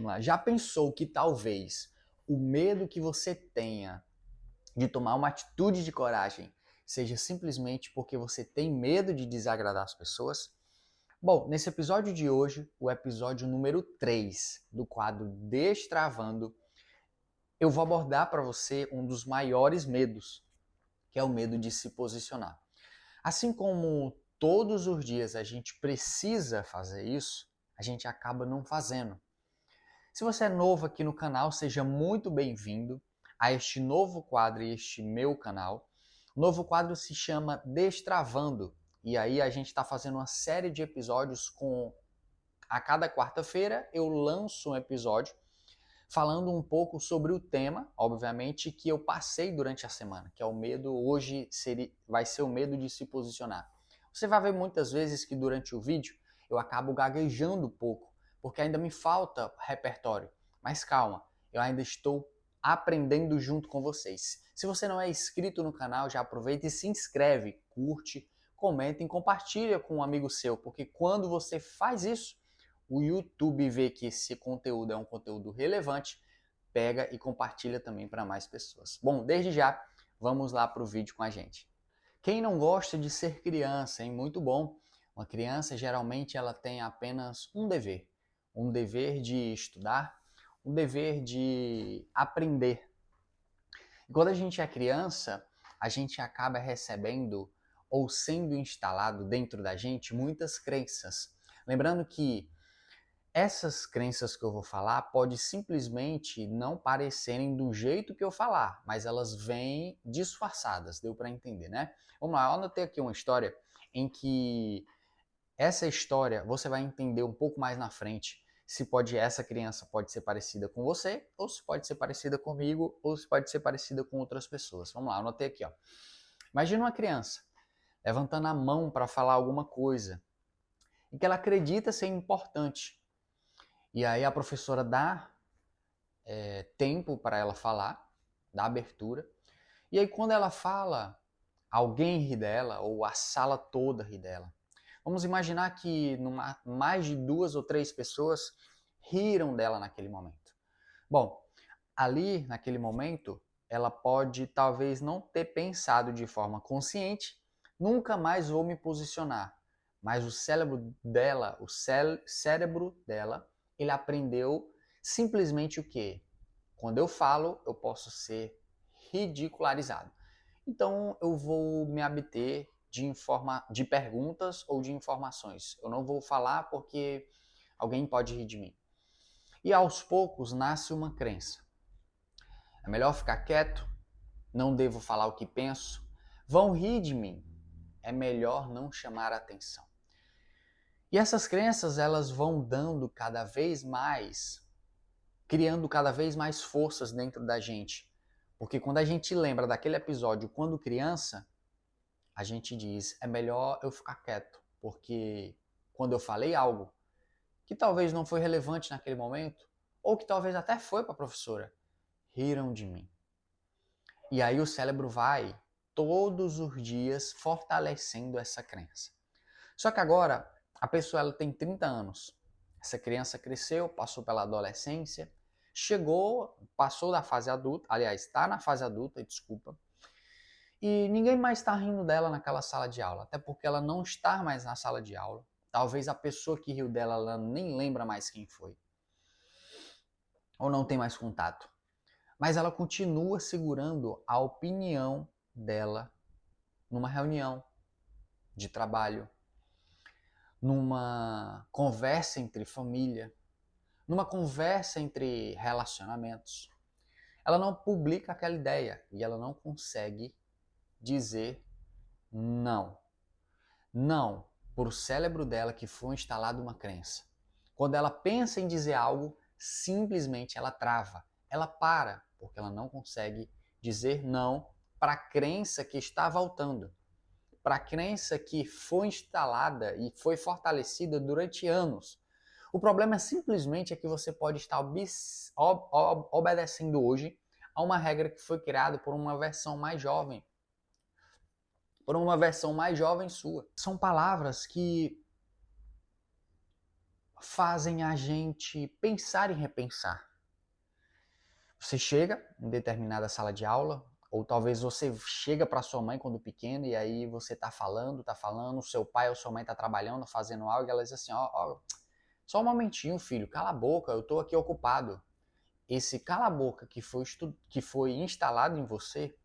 Vamos lá. Já pensou que talvez o medo que você tenha de tomar uma atitude de coragem seja simplesmente porque você tem medo de desagradar as pessoas? Bom, nesse episódio de hoje, o episódio número 3 do quadro Destravando, eu vou abordar para você um dos maiores medos, que é o medo de se posicionar. Assim como todos os dias a gente precisa fazer isso, a gente acaba não fazendo. Se você é novo aqui no canal, seja muito bem-vindo a este novo quadro e este meu canal. O novo quadro se chama Destravando. E aí a gente está fazendo uma série de episódios com... A cada quarta-feira eu lanço um episódio falando um pouco sobre o tema, obviamente, que eu passei durante a semana, que é o medo, hoje vai ser o medo de se posicionar. Você vai ver muitas vezes que durante o vídeo eu acabo gaguejando um pouco, porque ainda me falta repertório. Mas calma, eu ainda estou aprendendo junto com vocês. Se você não é inscrito no canal, já aproveita e se inscreve, curte, comenta e compartilha com um amigo seu, porque quando você faz isso, o YouTube vê que esse conteúdo é um conteúdo relevante, pega e compartilha também para mais pessoas. Bom, desde já, vamos lá para o vídeo com a gente. Quem não gosta de ser criança, hein? Muito bom. Uma criança, geralmente, ela tem apenas um dever de estudar, um dever de aprender. E quando a gente é criança, a gente acaba recebendo ou sendo instalado dentro da gente muitas crenças. Lembrando que essas crenças que eu vou falar pode simplesmente não parecerem do jeito que eu falar, mas elas vêm disfarçadas, deu para entender, né? Vamos lá, eu anotei aqui uma história em que essa história você vai entender um pouco mais na frente se pode essa criança pode ser parecida com você, ou se pode ser parecida comigo, ou se pode ser parecida com outras pessoas. Vamos lá, eu anotei aqui, ó. Imagina uma criança levantando a mão para falar alguma coisa e que ela acredita ser importante. E aí a professora dá tempo para ela falar, dá abertura. E aí quando ela fala, alguém ri dela ou a sala toda ri dela. Vamos imaginar que mais de 2 ou 3 pessoas riram dela naquele momento. Bom, ali naquele momento, ela pode talvez não ter pensado de forma consciente, nunca mais vou me posicionar. Mas o cérebro dela, cérebro dela, ele aprendeu simplesmente o quê? Quando eu falo, eu posso ser ridicularizado. Então eu vou me abter de perguntas ou de informações. Eu não vou falar porque alguém pode rir de mim. E aos poucos nasce uma crença. É melhor ficar quieto, não devo falar o que penso, vão rir de mim. É melhor não chamar atenção. E essas crenças, elas vão dando cada vez mais, criando cada vez mais forças dentro da gente. Porque quando a gente lembra daquele episódio quando criança, a gente diz, é melhor eu ficar quieto, porque quando eu falei algo que talvez não foi relevante naquele momento, ou que talvez até foi para a professora, riram de mim. E aí o cérebro vai todos os dias fortalecendo essa crença. Só que agora a pessoa ela tem 30 anos. Essa criança cresceu, passou pela adolescência, chegou, passou da fase adulta, aliás, está na fase adulta, desculpa, e ninguém mais está rindo dela naquela sala de aula, até porque ela não está mais na sala de aula. Talvez a pessoa que riu dela, ela nem lembra mais quem foi, ou não tem mais contato. Mas ela continua segurando a opinião dela numa reunião de trabalho, numa conversa entre família, numa conversa entre relacionamentos. Ela não publica aquela ideia e ela não consegue dizer não. Não, por o cérebro dela que foi instalada uma crença. Quando ela pensa em dizer algo, simplesmente ela trava, ela para, porque ela não consegue dizer não para a crença que está voltando, para a crença que foi instalada e foi fortalecida durante anos. O problema simplesmente é que você pode estar obedecendo hoje a uma regra que foi criada por uma versão mais jovem, sua. São palavras que fazem a gente pensar e repensar. Você chega em determinada sala de aula, ou talvez você chega para sua mãe quando pequeno e aí você tá falando, seu pai ou sua mãe tá trabalhando, fazendo algo e ela diz assim, ó, só um momentinho, filho, cala a boca, eu tô aqui ocupado. Esse cala a boca que foi instalado em você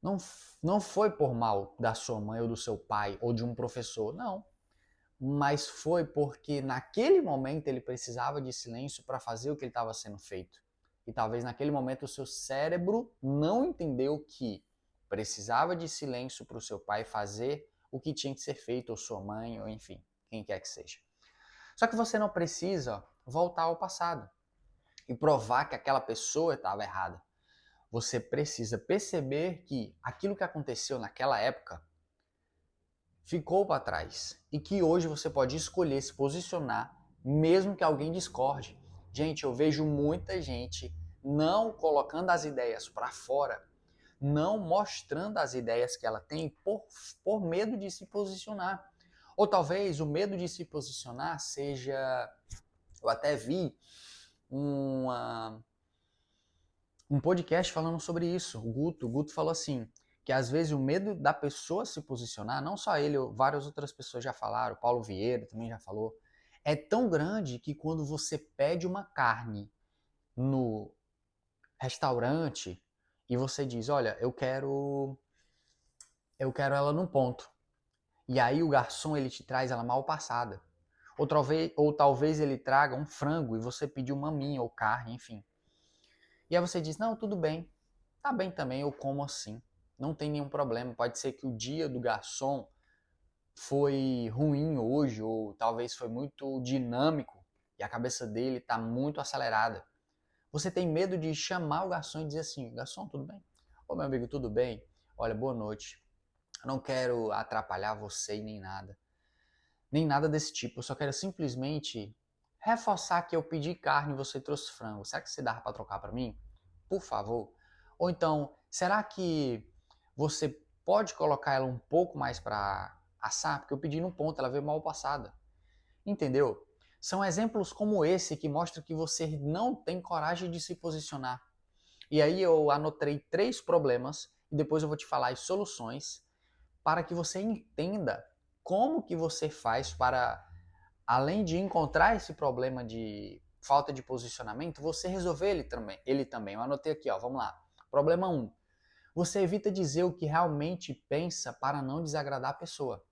não, não foi por mal da sua mãe ou do seu pai ou de um professor, não. Mas foi porque naquele momento ele precisava de silêncio para fazer o que ele estava sendo feito. E talvez naquele momento o seu cérebro não entendeu que precisava de silêncio para o seu pai fazer o que tinha que ser feito, ou sua mãe, ou enfim, quem quer que seja. Só que você não precisa voltar ao passado e provar que aquela pessoa estava errada. Você precisa perceber que aquilo que aconteceu naquela época ficou para trás e que hoje você pode escolher se posicionar mesmo que alguém discorde. Gente, eu vejo muita gente não colocando as ideias para fora, não mostrando as ideias que ela tem por medo de se posicionar. Ou talvez o medo de se posicionar seja... Eu até vi um podcast falando sobre isso. O Guto falou assim, que às vezes o medo da pessoa se posicionar, não só ele, várias outras pessoas já falaram, o Paulo Vieira também já falou, é tão grande que quando você pede uma carne no restaurante e você diz, olha, eu quero ela num ponto. E aí o garçom ele te traz ela mal passada. Ou talvez ele traga um frango e você pediu maminha ou carne, enfim. E aí você diz, não, tudo bem, tá bem também, eu como assim. Não tem nenhum problema. Pode ser que o dia do garçom foi ruim hoje, ou talvez foi muito dinâmico e a cabeça dele está muito acelerada. Você tem medo de chamar o garçom e dizer assim, garçom, tudo bem? Ô meu amigo, tudo bem? Olha, boa noite. Eu não quero atrapalhar você e nem nada. Nem nada desse tipo. Eu só quero simplesmente reforçar que eu pedi carne e você trouxe frango. Será que você dá para trocar para mim? Por favor. Ou então, será que você pode colocar ela um pouco mais para assar? Porque eu pedi num ponto, ela veio mal passada. Entendeu? São exemplos como esse que mostram que você não tem coragem de se posicionar. E aí eu anotei 3 problemas e depois eu vou te falar as soluções para que você entenda como que você faz para, além de encontrar esse problema de falta de posicionamento, você resolver ele também. Eu anotei aqui, ó, vamos lá. Problema 1. Você evita dizer o que realmente pensa para não desagradar a pessoa.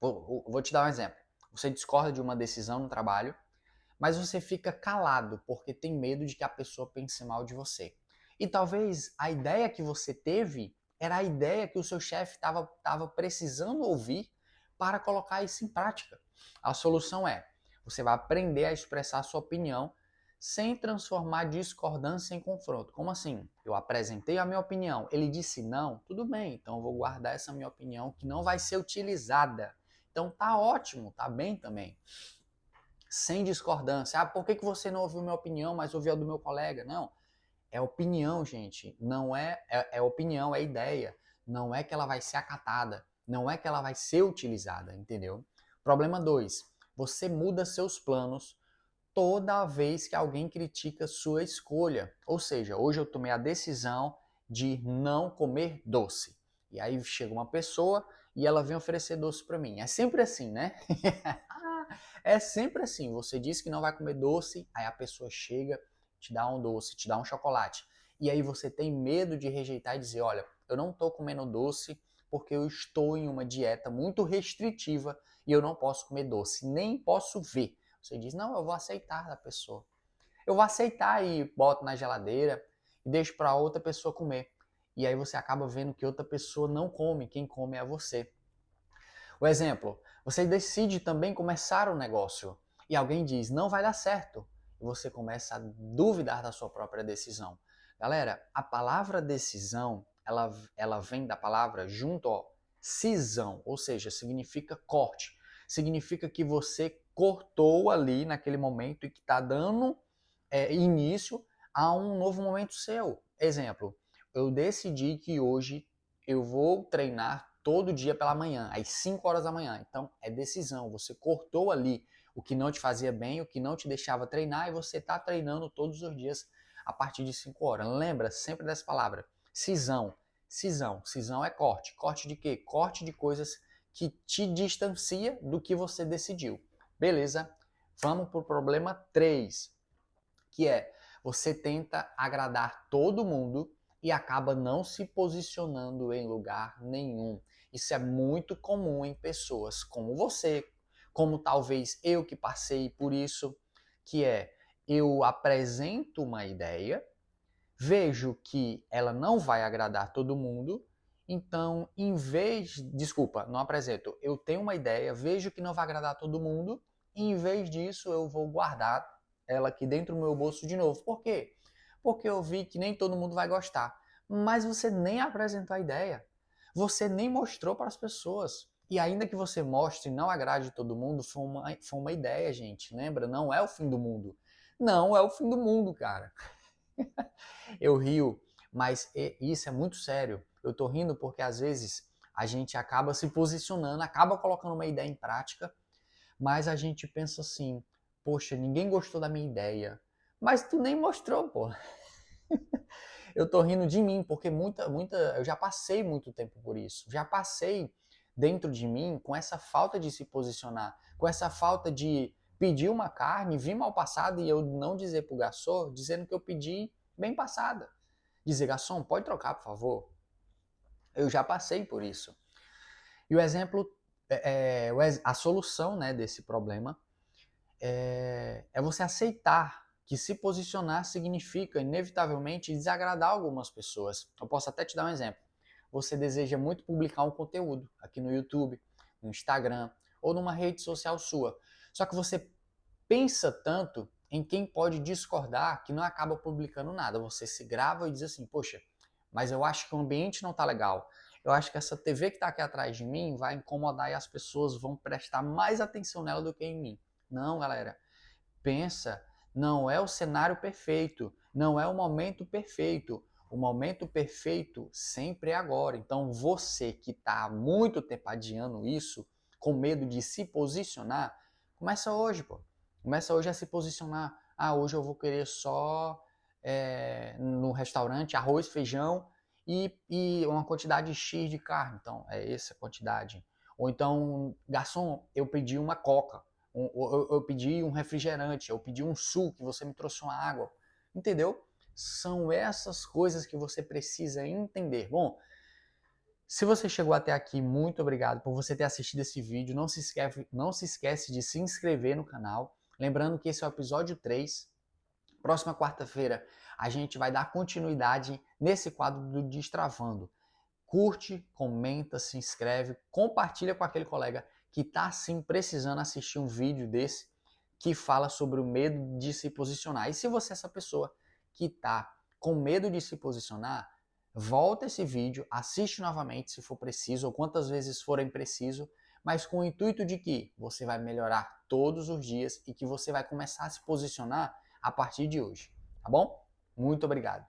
Vou te dar um exemplo. Você discorda de uma decisão no trabalho, mas você fica calado porque tem medo de que a pessoa pense mal de você. E talvez a ideia que você teve era a ideia que o seu chefe estava precisando ouvir para colocar isso em prática. A solução é, você vai aprender a expressar a sua opinião sem transformar discordância em confronto. Como assim? Eu apresentei a minha opinião, ele disse não, tudo bem, então eu vou guardar essa minha opinião que não vai ser utilizada. Então tá ótimo, tá bem também. Sem discordância. Ah, por que você não ouviu minha opinião, mas ouviu a do meu colega? Não. É opinião, gente. Não é opinião, é ideia. Não é que ela vai ser acatada. Não é que ela vai ser utilizada, entendeu? Problema 2. Você muda seus planos toda vez que alguém critica sua escolha. Ou seja, hoje eu tomei a decisão de não comer doce. E aí chega uma pessoa e ela vem oferecer doce para mim. É sempre assim, né? É sempre assim. Você diz que não vai comer doce, aí a pessoa chega, te dá um doce, te dá um chocolate. E aí você tem medo de rejeitar e dizer, olha, eu não estou comendo doce porque eu estou em uma dieta muito restritiva e eu não posso comer doce, nem posso ver. Você diz, não, eu vou aceitar da pessoa. Eu vou aceitar e boto na geladeira e deixo para outra pessoa comer. E aí você acaba vendo que outra pessoa não come, quem come é você. O exemplo, você decide também começar um negócio e alguém diz, não vai dar certo. E você começa a duvidar da sua própria decisão. Galera, a palavra decisão, ela vem da palavra junto, ó, cisão, ou seja, significa corte. Significa que você cortou ali naquele momento e que está dando início a um novo momento seu. Exemplo, eu decidi que hoje eu vou treinar todo dia pela manhã, às 5 horas da manhã. Então, é decisão. Você cortou ali o que não te fazia bem, o que não te deixava treinar, e você está treinando todos os dias a partir de 5 horas. Lembra sempre dessa palavra, cisão. Cisão. Cisão é corte. Corte de quê? Corte de coisas que te distancia do que você decidiu. Beleza? Vamos para o problema 3, que é você tenta agradar todo mundo e acaba não se posicionando em lugar nenhum. Isso é muito comum em pessoas como você, como talvez eu que passei por isso, que é eu apresento uma ideia, vejo que ela não vai agradar todo mundo, então desculpa, não apresento, eu tenho uma ideia, vejo que não vai agradar todo mundo, e em vez disso eu vou guardar ela aqui dentro do meu bolso de novo. Por quê? Porque eu vi que nem todo mundo vai gostar. Mas você nem apresentou a ideia. Você nem mostrou para as pessoas. E ainda que você mostre e não agrade todo mundo, foi uma ideia, gente. Lembra? Não é o fim do mundo. Não é o fim do mundo, cara. Eu rio, mas isso é muito sério. Eu tô rindo porque às vezes a gente acaba se posicionando, acaba colocando uma ideia em prática, mas a gente pensa assim, poxa, ninguém gostou da minha ideia. Mas tu nem mostrou, pô. Eu tô rindo de mim, porque eu já passei muito tempo por isso. Já passei dentro de mim com essa falta de se posicionar, com essa falta de pedir uma carne, vir mal passada e eu não dizer pro garçom, dizendo que eu pedi bem passada. Dizer, garçom, pode trocar, por favor? Eu já passei por isso. E o exemplo, a solução, né, desse problema é você aceitar que se posicionar significa, inevitavelmente, desagradar algumas pessoas. Eu posso até te dar um exemplo. Você deseja muito publicar um conteúdo aqui no YouTube, no Instagram ou numa rede social sua. Só que você pensa tanto em quem pode discordar que não acaba publicando nada. Você se grava e diz assim, poxa, mas eu acho que o ambiente não está legal. Eu acho que essa TV que está aqui atrás de mim vai incomodar e as pessoas vão prestar mais atenção nela do que em mim. Não, galera. Pensa, não é o cenário perfeito, não é o momento perfeito. O momento perfeito sempre é agora. Então você que está há muito tempo adiando isso, com medo de se posicionar, começa hoje, pô. Começa hoje a se posicionar. Ah, hoje eu vou querer só no restaurante arroz, feijão e uma quantidade X de carne. Então, é essa quantidade. Ou então, garçom, eu pedi uma coca. Eu pedi um refrigerante, eu pedi um suco, que você me trouxe uma água. Entendeu? São essas coisas que você precisa entender. Bom, se você chegou até aqui, muito obrigado por você ter assistido esse vídeo. Não se esquece de se inscrever no canal. Lembrando que esse é o episódio 3. Próxima quarta-feira a gente vai dar continuidade nesse quadro do Destravando. Curte, comenta, se inscreve, compartilha com aquele colega que está sim precisando assistir um vídeo desse que fala sobre o medo de se posicionar. E se você é essa pessoa que está com medo de se posicionar, volta esse vídeo, assiste novamente se for preciso ou quantas vezes forem preciso, mas com o intuito de que você vai melhorar todos os dias e que você vai começar a se posicionar a partir de hoje, tá bom? Muito obrigado.